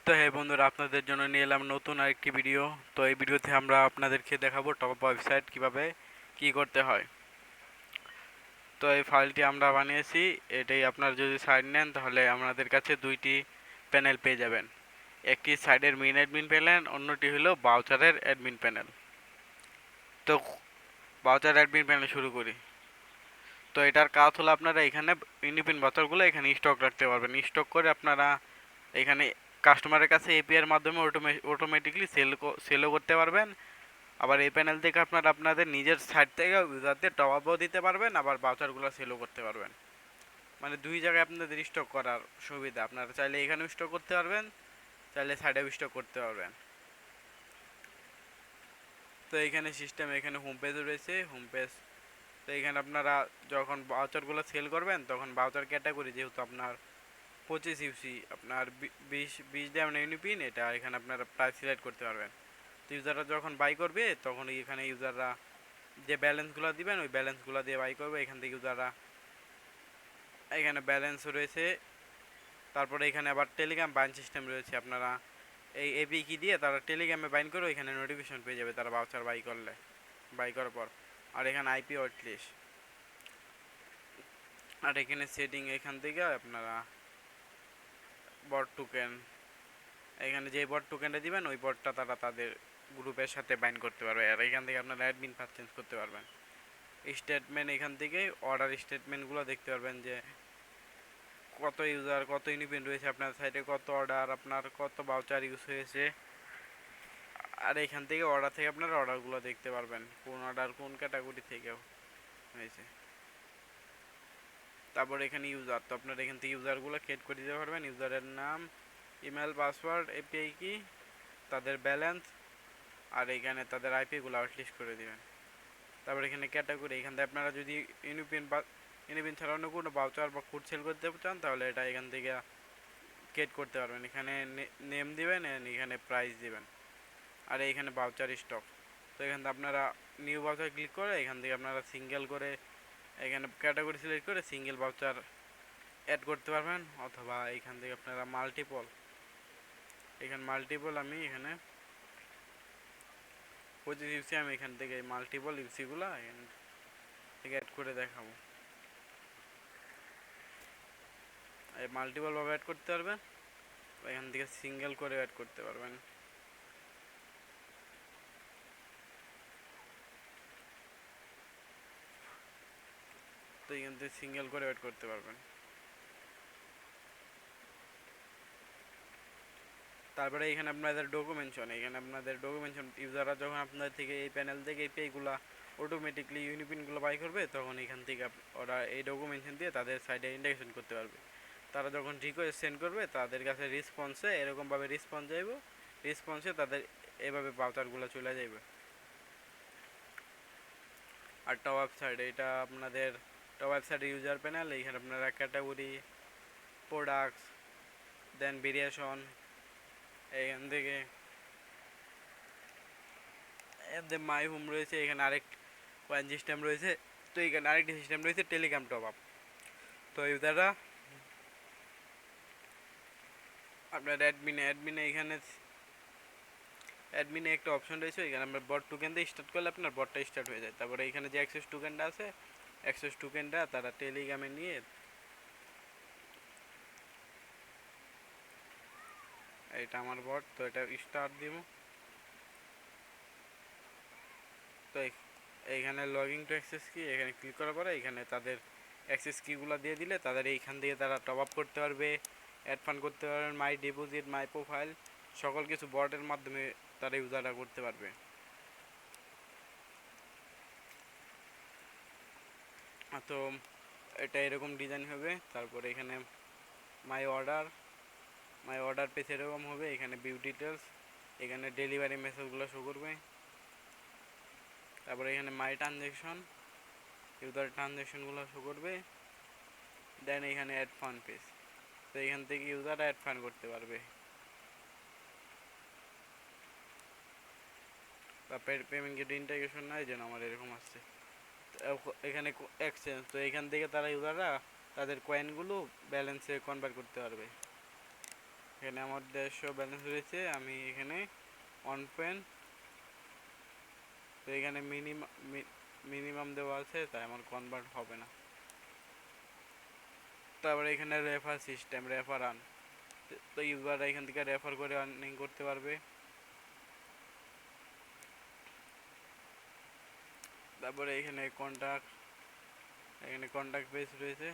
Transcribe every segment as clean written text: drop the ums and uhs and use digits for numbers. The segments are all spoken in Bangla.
তো হ্যাঁ বন্ধুরা, আপনাদের জন্য নিয়ে এলাম নতুন আরেকটি ভিডিও। তো এই ভিডিওতে আমরা আপনাদেরকে দেখাবো টপ ওয়েবসাইট কিভাবে কি করতে হয়। তো এই ফাইলটি আমরা বানিয়েছি। এটাই আপনারা যদি সাইট নেন তাহলে আমাদের কাছে দুইটি প্যানেল পেয়ে যাবেন। একটি সাইডের মেইন অ্যাডমিন প্যানেল, অন্যটি হলো বাউচারের অ্যাডমিন প্যানেল। তো বাউচার অ্যাডমিন প্যানেল শুরু করি। তো এটার কাজ হলো আপনারা এখানে ইন্ডিপেন্ডেন্ট বাউচারগুলো এখানে স্টক রাখতে পারবেন। স্টক করে আপনারা এখানে কাস্টমারের কাছে এপিআই এর মাধ্যমে অটোমেটিকলি সেলও করতে পারবেন। আবার এই প্যানেল থেকে আপনারা আপনাদের নিজের সাইট থেকে ইউজারদের টপ আপও দিতে পারবেন, আবার বাউচারগুলো সেলও করতে পারবেন। মানে দুই জায়গায় আপনাদের স্টক করার সুবিধা। আপনারা চাইলে এখানেও স্টক করতে পারবেন, চাইলে সাইডেও স্টক করতে পারবেন। তো এইখানে সিস্টেম, এখানে হোম পেজ রয়েছে, হোম পেজ। তো এখানে আপনারা যখন বাউচারগুলো সেল করবেন তখন বাউচার ক্যাটাগরি, যেহেতু আপনার 25 ইউসি, আপনার 20 ডায়মন্ড ইউনিপিন, এটা এখানে আপনারা প্রাইস সিলেক্ট করতে পারবেন। তো ইউজাররা যখন বাই করবে তখন এখানে ইউজাররা যে ব্যালেন্সগুলো দিবেন ওই ব্যালেন্সগুলো দিয়ে বাই করবে। এখান থেকে ইউজাররা এখানে ব্যালেন্স রয়েছে। তারপরে এখানে আবার টেলিগ্রাম বাইন সিস্টেম রয়েছে। আপনারা এই এপি কি দিয়ে তারা টেলিগ্রামে বাইন করে এখানে নোটিফিকেশন পেয়ে যাবে তারা বাউচার বাই করলে, বাই করার পর। আর এখানে আইপি ওয়েটলিস্ট, আর এখানে সেটিং, এখান থেকে আপনারা বট টোকেন, এখানে যে বট টোকেনটা দিবেন ওই বটটা তারা তাদের গ্রুপের সাথে বাইন্ড করতে পারবে। আর এখান থেকে আপনারা অ্যাডমিন পাস চেঞ্জ করতে পারবেন। স্টেটমেন্ট, এখান থেকে অর্ডার স্টেটমেন্টগুলো দেখতে পারবেন যে কত ইউজার, কত ইউনিপিন রয়েছে আপনার সাইটে, কত অর্ডার, আপনার কত বাউচার ইউজ হয়েছে। আর এখান থেকে অর্ডার থেকে আপনারা অর্ডারগুলো দেখতে পারবেন, কোন অর্ডার কোন ক্যাটাগরি থেকে হয়েছে। তারপর এখানে ইউজার, তো আপনারা এখান থেকে ইউজারগুলো ক্রিয়েট করে দিতে পারবেন। ইউজারের নাম, ইমেল, পাসওয়ার্ড, এপিআই কি, তাদের ব্যালেন্স, আর এখানে তাদের আইপিগুলো আউটলিস্ট করে দিবেন। তারপর এখানে ক্যাটাগরি, এখান থেকে আপনারা যদি ইউনিপিন ছাড়া অন্য কোনো বাউচার বা কোড সেল করতে চান তাহলে এটা এখান থেকে ক্রিয়েট করতে পারবেন। এখানে নেম দিবেন, এখানে প্রাইস দিবেন, আর এইখানে বাউচার স্টক। তো এখান থেকে আপনারা নিউ বাউচার ক্লিক করে এখান থেকে আপনারা সিঙ্গেল করে এখানে ক্যাটাগরি সিলেক্ট করে সিঙ্গেল বাউচার অ্যাড করতে পারবেন, অথবা এখান থেকে আপনারা মাল্টিপল, এখানে মাল্টিপল, আমি এখানে 25 ইউসি, আমি এখান থেকে মাল্টিপল ইউসিগুলো এখান থেকে অ্যাড করে দেখাবো। এই মাল্টিপল ভাবে অ্যাড করতে পারবেন, এখান থেকে সিঙ্গেল করে অ্যাড করতে পারবেন। তো এখান থেকে সিঙ্গেল করে অ্যাড করতে পারবেন। তারপরে এখানে আপনাদের ডকুমেন্টেশন, এখানে আপনাদের ডকুমেন্টেশন, ইউজাররা যখন আপনাদের থেকে এই প্যানেল থেকে এপিআইগুলো অটোমেটিকলি ইউনিপিনগুলো বাই করবে তখন এখান থেকে ওরা এই ডকুমেন্টেশন দিয়ে তাদের সাইডে ইন্টিগ্রেশন করতে পারবে। তারা যখন রিকোয়েস্ট সেন্ড করবে তাদের কাছে রেসপন্সে এরকমভাবে রেসপন্স যাইব, রেসপন্সে তাদের এভাবে বাউচারগুলো চলে যাবে। আর টপ ওয়েবসাইট, এটা আপনাদের টপ ওয়েবসাইটের ইউজার প্যানেল। এখানে আপনারা ক্যাটাগরি, প্রোডাক্টস, দেন ভেরিয়েশন, এখান থেকে মাই হোম রয়েছে, এখানে আরেক কয়েন সিস্টেম রয়েছে। তো এখানে আরেকটি সিস্টেম রয়েছে টেলিগ্রাম টপ আপ। তো ইউজাররা আপনার অ্যাডমিনে এখানে অ্যাডমিনে একটা অপশন রয়েছে, এখানে আমরা বট টোকেন দিয়ে স্টার্ট করলে আপনার বটটা স্টার্ট হয়ে যায়। তারপরে এখানে যে অ্যাক্সেস টোকেনটা আছে, অ্যাক্সেস টোকেনটা তারা টেলিগ্রামে নিয়ে, এটা আমার বট, তো এটা স্টার্ট দিব। তো এইখানে লগইন টু অ্যাক্সেস কি, এখানে ক্লিক করার পরে এখানে তাদের অ্যাক্সেস কিগুলো দিয়ে দিলে তাদের এইখান দিয়ে তারা টপ আপ করতে পারবে, অ্যাড ফান্ড করতে পারবেন, মাই ডিপোজিট, মাই প্রোফাইল, সকল কিছু বটের মাধ্যমে তারা ইউজাররা করতে পারবে। তো এটা এরকম ডিজাইন হবে। তারপরে এখানে my order, my order page এরকম হবে। এখানে ভিউ ডিটেলস, এখানে ডেলিভারি মেসেজগুলো শো করবে। তারপরে এখানে মাই ট্রানজ্যাকশন, ইউজার ট্রানজ্যাকশনগুলো শো করবে। দেন এখানে অ্যাড ফান্ড পেজ, তো এখান থেকে ইউজার অ্যাড ফান্ড করতে পারবে বা পেমেন্ট গেট ইন্টিগ্রেশন নাই যেন আমার এরকম আসছে। এখানে এক্সচেঞ্জ, তো এখান থেকে তারা ইউজাররা তাদের কয়েনগুলো ব্যালেন্সে কনভার্ট করতে পারবে। এখানে আমার 150 ব্যালেন্স রয়েছে, আমি এখানে 1 তো এখানে মিনিমাম দেওয়া আছে, তাই আমার কনভার্ট হবে না। তারপরে এখানে রেফার সিস্টেম, রেফার আন, তো ইউজাররা এখান থেকে রেফার করে আর্নিং করতে পারবে। তারপরে এখানে কন্ট্যাক্ট পেজ রয়েছে।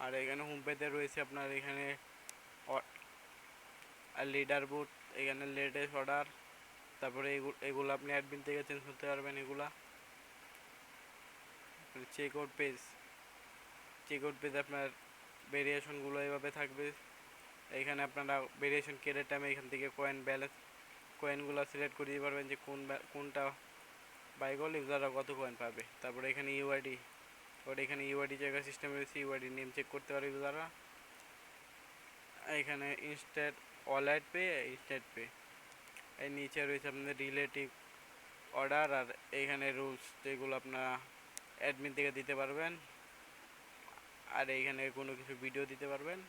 আর এখানে হোম পেজে রয়েছে আপনার এখানে লিডার বুট, এখানে লেটেস্ট অর্ডার, তারপরে এগুলো আপনি অ্যাডমিন থেকে চেঞ্জ করতে পারবেন। এগুলা চেক আউট পেজ আপনার ভেরিয়েশনগুলো এভাবে থাকবে। এখানে আপনারা ভেরিয়েশন কেনার টাইমে এখান থেকে কয়েনগুলো সিলেক্ট করে দিতে পারবেন যে কোনটা বাই করলে ইউজাররা কত কয়েন পাবে। তারপরে এখানে ইউআইডি জায়গা সিস্টেম রয়েছে, ইউআইডি নেম চেক করতে পারবে ইউজাররা। এখানে ইনস্ট্যান্ট পে, এই নিচে রয়েছে আপনাদের রিলেটিভ অর্ডার, আর এইখানে রুলস যেগুলো আপনারা অ্যাডমিন থেকে দিতে পারবেন। আর এইখানে কোনো কিছু ভিডিও দিতে পারবেন।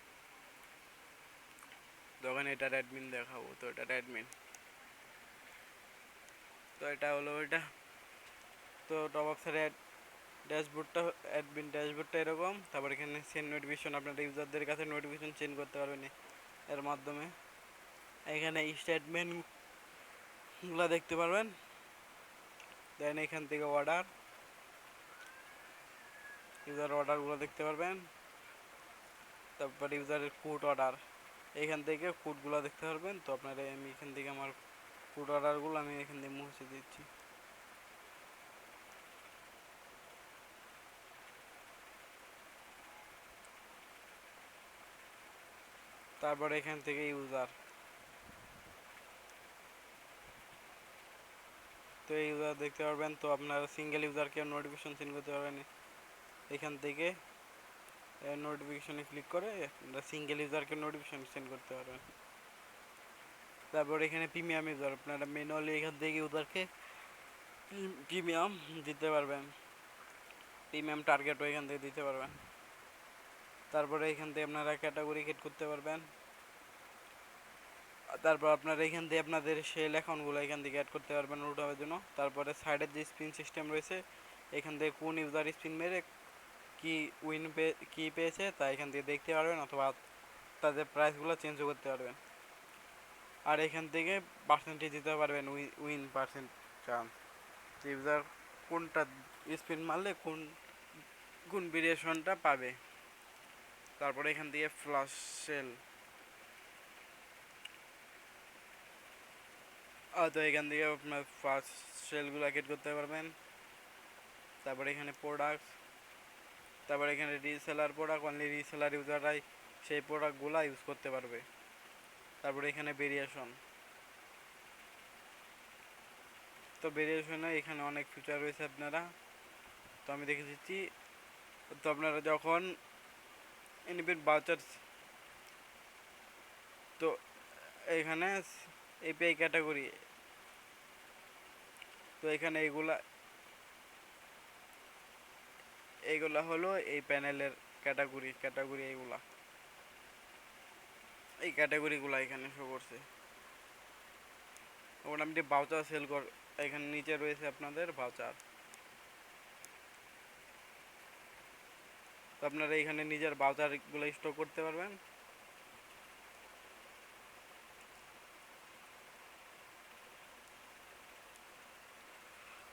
তখন এটার অ্যাডমিন দেখাবো, তো এটার অ্যাডমিন, তো এটা হলো এটা। তো টপ আপসের ড্যাশবোর্ডটা এরকম। তারপর এখানে সেন্ড নোটিফিকেশন, আপনারা ইউজারদের কাছে নোটিফিকেশন সেন্ড করতে পারবেন এর মাধ্যমে। এখানে স্টেটমেন্টগুলো দেখতে পারবেন। দেন এখান থেকে ইউজার অর্ডারগুলো দেখতে পারবেন। তারপর ইউজারের কোড অর্ডার, এখান থেকে কোডগুলো দেখতে পারবেন। তো আপনারা আমি এখান থেকে আমার কোড অর্ডারগুলো আমি এখান থেকে মুছে দিচ্ছি। তারপরে এখান থেকে তো এই ইউজার দেখতে পারবেন। তো আপনারা সিঙ্গেল ইউজারকে নোটিফিকেশন সেন্ড করতে পারবেন। এখান থেকে নোটিফিকেশনে ক্লিক করে আপনারা সিঙ্গেল ইউজারকে নোটিফিকেশন সেন্ড করতে পারবেন। তারপর এখানে প্রিমিয়াম ইউজার, আপনারা ম্যানুয়ালি এখান থেকে ইউজারকে প্রিমিয়াম দিতে পারবেন, প্রিমিয়াম টার্গেটও এখান থেকে দিতে পারবেন। তারপরে এখান থেকে আপনারা ক্যাটাগরি ক্রিয়েট করতে পারবেন। তারপর আপনারা এখান থেকে আপনাদের সেল অ্যাকাউন্টগুলো এখান থেকে অ্যাড করতে পারবেন রুট হওয়ার জন্য। তারপরে সাইডের যে স্পিন সিস্টেম রয়েছে, এখান থেকে কোন ইউজার স্পিন মেরে কি পেয়েছে তা এখান থেকে দেখতে পারবেন, অথবা তাদের প্রাইসগুলো চেঞ্জও করতে পারবেন। আর এখান থেকে পার্সেন্টেজ দিতে পারবেন, উইন পার্সেন্ট চান্স, ইউজার কোনটা স্পিন মারলে কোন ভেরিয়েশনটা পাবে। তারপরে এখান থেকে ফ্লাশ সেল, তো এখান থেকে আপনার ফার্স্ট সেলগুলো গেট করতে পারবেন। তারপরে এখানে প্রোডাক্ট, তারপরে এখানে প্রোডাক্ট, অনলি রিসেলার ইউজাররাই সেই প্রোডাক্টগুলো ইউজ করতে পারবে। তারপরে এখানে ভেরিয়েশন, তো ভেরিয়েশনে এখানে অনেক ফিচার রয়েছে আপনারা, তো আমি দেখে দিচ্ছি। তো আপনারা যখন ইনবিট বাউচার, তো এখানে এপিআই ক্যাটাগরি, তো এখানে এইগুলা হলো এই প্যানেলের ক্যাটাগরি এই ক্যাটাগরিগুলো এখানে শো করছে। মোটামুটি বাউচার এখানে নিচে রয়েছে আপনাদের বাউচার, তো আপনারা এখানে নিজের বাউচারগুলো স্টোর করতে পারবেন।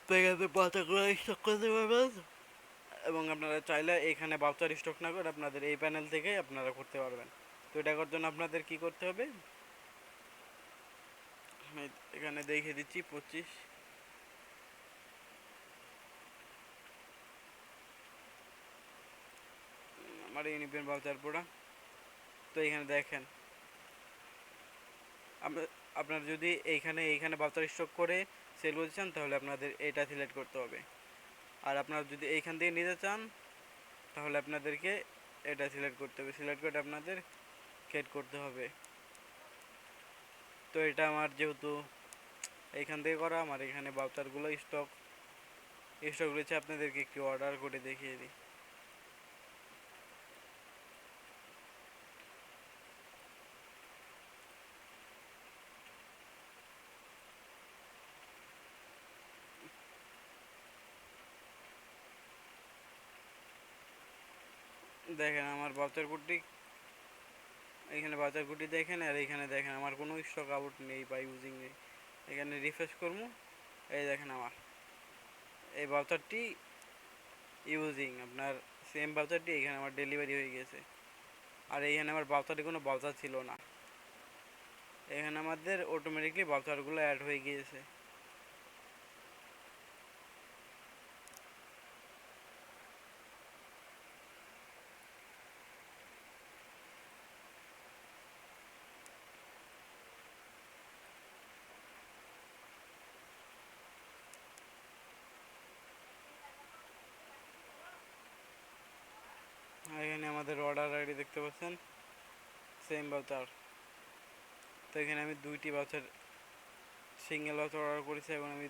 তো এখানে বাউচারগুলো স্টক করতে পারবেন, এবং আপনারা চাইলে এখানে বাউচার স্টক না করে আপনাদের এই প্যানেল থেকে আপনারা করতে পারবেন। তো এটা করার জন্য আপনাদের কি করতে হবে, এখানে দেখে দিচ্ছি 25, আমার ইউনিপিএন বাউচার পড়া। তো এখানে দেখেন আপনার যদি এইখানে বাউচার স্টক করে সেল করতে চান, তাহলে আপনাদের এটা সিলেক্ট করতে হবে। আর আপনারা যদি এইখান থেকে নিতে চান, তাহলে আপনাদেরকে এটা সিলেক্ট করতে হবে, সিলেক্ট করে আপনাদের ক্রিয়েট করতে হবে। তো এটা আমার যেহেতু এইখান থেকে করা আমার এখানে বাউচারগুলো স্টক রয়েছে, আপনাদেরকে একটু অর্ডার করে দেখিয়ে দিই। দেখেন আমার বাউচার কোডটি, এখানে বাউচার কোডটি দেখেন, আর এখানে দেখেন আমার কোনো স্টক আউট নেই বা ইউজিং নেই। এখানে রিফ্রেশ করবো, এই দেখেন আমার এই বাউচারটি ইউজিং, আপনার সেম বাউচারটি এখানে আমার ডেলিভারি হয়ে গেছে। আর এইখানে আমার বাউচারে কোনো বাউচার ছিল না, এখানে আমাদের অটোমেটিকলি বাউচারগুলো অ্যাড হয়ে গিয়েছে। এখানে আমাদের অর্ডার আইডি দেখতে পাচ্ছেন, সেম বাউচার। তো এখানে আমি দুইটি বাউচার, সিঙ্গেল বাউচার অর্ডার করেছি। এখন আমি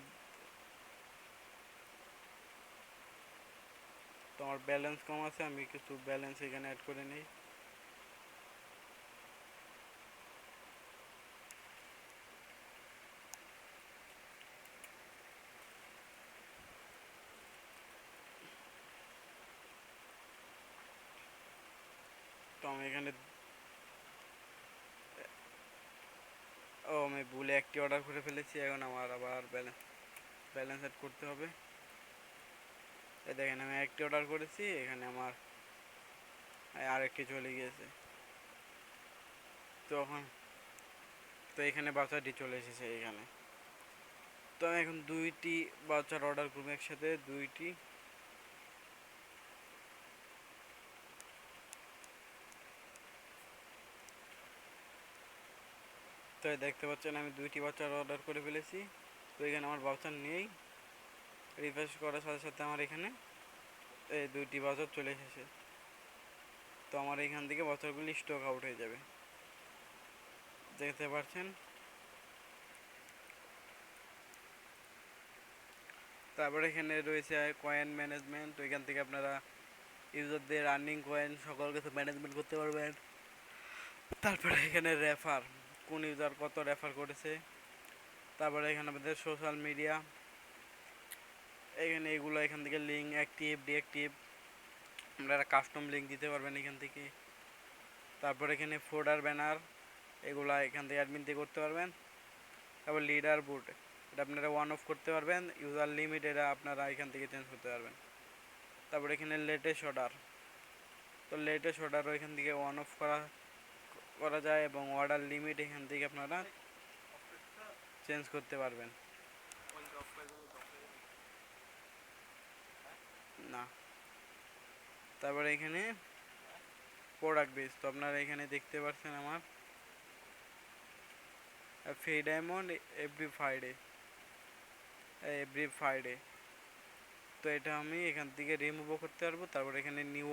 তো আমার ব্যালেন্স কম আছে, আমি কিছু ব্যালেন্স এখানে অ্যাড করে নিই। তো আমি এখানে আমি ভুলে একটি অর্ডার করে ফেলেছি, এখন আমার আবার ব্যালেন্স অ্যাড করতে হবে। এই দেখেন আমি একটি অর্ডার করেছি, এখানে আমার আরেকটি চলে গিয়েছে। তখন তো এখানে বাচ্চাটি চলে এসেছে এখানে। তো আমি এখন দুইটি বাচ্চার অর্ডার করবো একসাথে, দুইটি। তো দেখতে পাচ্ছেন আমি দুইটি বাচ্চার অর্ডার করে ফেলেছি। তো এখানে আমার বাচ্চা নেই, রিফ্রেশ করার সাথে সাথে আমার এখানে এই দুইটি বাচ্চা চলে এসেছে। তো আমার এখান থেকে বাচ্চাগুলি স্টক আউট হয়ে যাবে, দেখতে পাচ্ছেন। তারপরে এখানে রয়েছে কয়েন ম্যানেজমেন্ট, তো এখান থেকে আপনারা ইউজারদের আর্নিং কয়েন সকল কিছু ম্যানেজমেন্ট করতে পারবেন। তারপরে এখানে রেফার, কোন ইউজার কত রেফার করেছে। তারপরে এখানে আমাদের সোশ্যাল মিডিয়া, এখানে এগুলো এখান থেকে লিঙ্ক অ্যাক্টিভ ডিঅ্যাক্টিভ, আপনারা কাস্টম লিঙ্ক দিতে পারবেন এখান থেকে। তারপর এখানে ফোল্ডার ব্যানার, এগুলো এখান থেকে অ্যাডমিন দিয়ে করতে পারবেন। তারপর লিডার বোর্ড, এটা আপনারা ওয়ান অফ করতে পারবেন, ইউজার লিমিট এটা আপনারা এখান থেকে চেঞ্জ করতে পারবেন। তারপর এখানে লেটেস্ট অর্ডার, তো লেটেস্ট অর্ডারও এখান থেকে ওয়ান অফ করা যায়, এবং অর্ডার লিমিট এখান থেকে আপনারা চেঞ্জ করতে পারবেন। না, তারপরে এখানে প্রোডাক্ট বেস, তো আপনারা এখানে দেখতে পাচ্ছেন আমার ফ্রি ডায়মন্ড এভরি ফ্রাইডে। তো এটা আমি এখান থেকে রিমুভও করতে পারবো, তারপর এখানে নিউ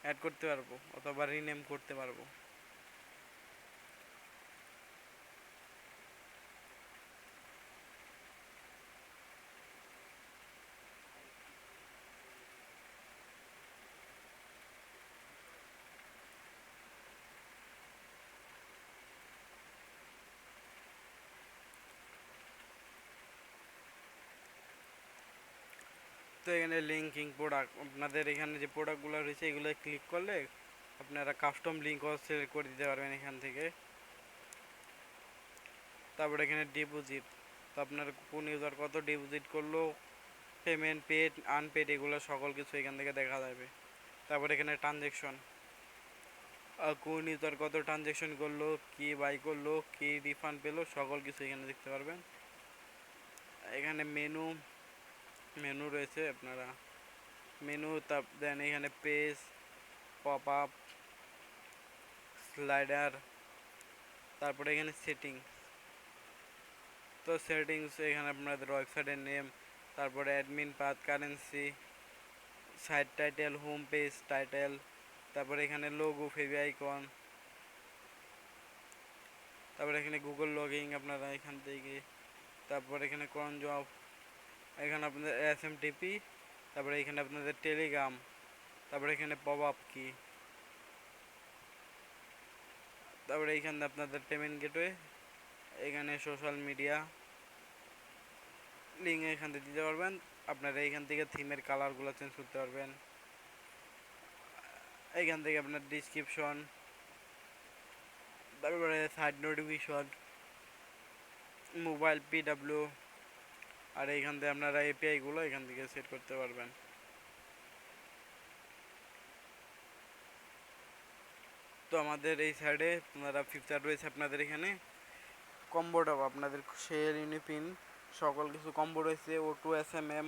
অ্যাড করতে পারবো অথবা রিনেম করতে পারবো। তো এখানে লিঙ্কিং প্রোডাক্ট, আপনাদের এখানে যে প্রোডাক্টগুলো রয়েছে এগুলো ক্লিক করলে আপনারা কাস্টম লিঙ্কও সিলেক্ট করে দিতে পারবেন এখান থেকে। তারপরে এখানে ডিপোজিট, তো আপনার কোন ইউজার কত ডিপোজিট করলো, পেমেন্ট পেড আনপেড, এগুলো সকল কিছু এখান থেকে দেখা যাবে। তারপরে এখানে ট্রানজ্যাকশন, কোন ইউজার কত ট্রানজ্যাকশন করলো, কি বাই করলো, কি রিফান্ড পেলো, সকল কিছু এখানে দেখতে পারবেন। এখানে মেনু রয়েছে, আপনারা মেনু দেন এখানে পেজ, পপ আপ, স্লাইডার। তারপরে এখানে সেটিংস, তো সেটিংস এখানে আপনাদের ওয়েবসাইটের নেম, তারপরে admin path, currency, site title, home page title, তারপরে এখানে লোগো, ফেভি আইকন, তারপরে এখানে গুগল লগইন আপনারা এখান থেকে তারপর এখানে ক্রন জব, এখানে আপনাদের এসএমটিপি, তারপরে এখানে আপনাদের টেলিগ্রাম, তারপরে এখানে পপ আপ কি, তারপরে এইখানে আপনাদের পেমেন্ট গেটওয়ে, এখানে সোশ্যাল মিডিয়া লিঙ্ক এখান থেকে দিতে পারবেন। আপনারা এইখান থেকে থিমের কালারগুলো চেঞ্জ করতে পারবেন। এইখান থেকে আপনার ডিসক্রিপশন, তারপরে সাইড নোটিফিকেশন, মোবাইল পিডাব্লিউ, আর এইখান থেকে আপনারা এপিআইগুলো এখান থেকে সেট করতে পারবেন। তো আমাদের এই সাইডে আপনারা ফিচার রয়েছে আপনাদের এখানে কম্বোটাও আপনাদের শেয়ার ইউনিপিন সকল কিছু কম্বো রয়েছে, O2 SMM,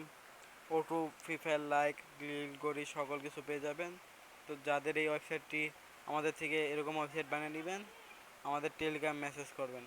O2 Free Fire like, গ্লিল গড়ি সকল কিছু পেয়ে যাবেন। তো যাদের এই ওয়েবসাইটটি আমাদের থেকে এরকম ওয়েবসাইট বানিয়ে নেবেন, আমাদের টেলিগ্রাম মেসেজ করবেন।